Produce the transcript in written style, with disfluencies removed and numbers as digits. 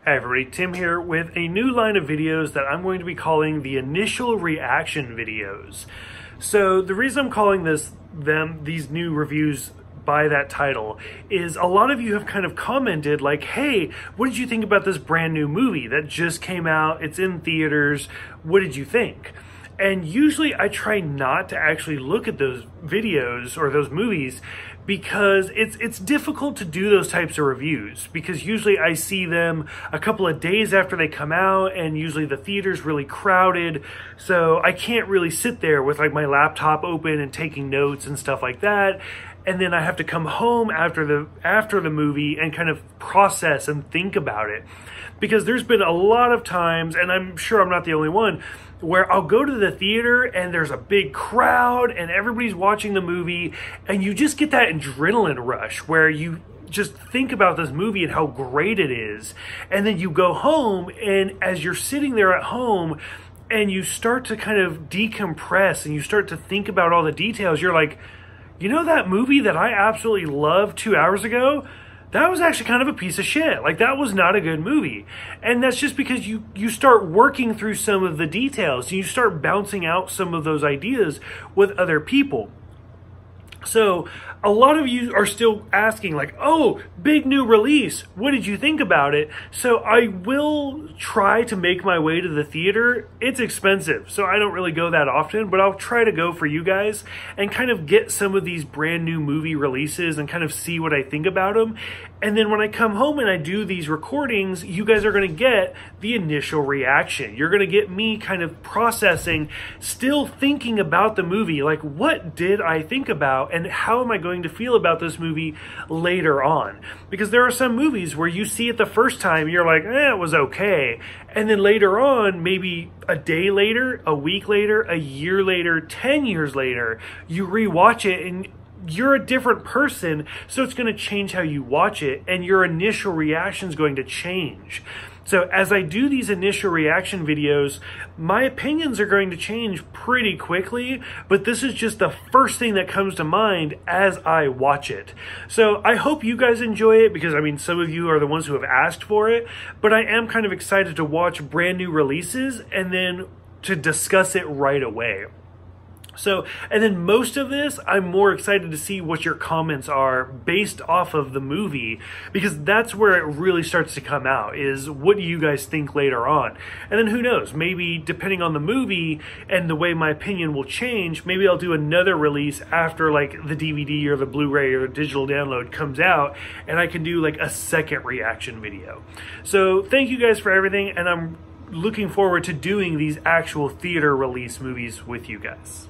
Hi everybody, Tim here with a new line of videos that I'm going to be calling the initial reaction videos. So the reason I'm calling these new reviews by that title is a lot of you have kind of commented like, hey, what did you think about this brand new movie that just came out? It's in theaters. What did you think? And usually I try not to actually look at those videos or those movies because it's difficult to do those types of reviews, because usually I see them a couple of days after they come out and usually the theater's really crowded, so I can't really sit there with like my laptop open and taking notes and stuff like that. And then I have to come home after the movie and kind of process and think about it. Because there's been a lot of times, and I'm sure I'm not the only one, where I'll go to the theater and there's a big crowd and everybody's watching the movie and you just get that adrenaline rush where you just think about this movie and how great it is. And then you go home, and as you're sitting there at home and you start to kind of decompress and you start to think about all the details, you're like, you know, that movie that I absolutely loved 2 hours ago, that was actually kind of a piece of shit. Like, that was not a good movie. And that's just because you start working through some of the details and you start bouncing out some of those ideas with other people. So a lot of you are still asking like, oh, big new release, what did you think about it? So I will try to make my way to the theater. It's expensive, so I don't really go that often, but I'll try to go for you guys and kind of get some of these brand new movie releases and kind of see what I think about them. And then when I come home and I do these recordings, you guys are going to get the initial reaction. You're going to get me kind of processing, still thinking about the movie, like what did I think about and how am I going to feel about this movie later on? Because there are some movies where you see it the first time, you're like, it was okay. And then later on, maybe a day later, a week later, a year later, 10 years later, you rewatch it and you're a different person, so it's going to change how you watch it, and your initial reaction is going to change. So as I do these initial reaction videos, my opinions are going to change pretty quickly, but this is just the first thing that comes to mind as I watch it. So I hope you guys enjoy it, because I mean, some of you are the ones who have asked for it, but I am kind of excited to watch brand new releases and then to discuss it right away. So, and then most of this, I'm more excited to see what your comments are based off of the movie, because that's where it really starts to come out, is what do you guys think later on? And then who knows, maybe depending on the movie and the way my opinion will change, maybe I'll do another release after like the DVD or the Blu-ray or the digital download comes out, and I can do like a second reaction video. So thank you guys for everything, and I'm looking forward to doing these actual theater release movies with you guys.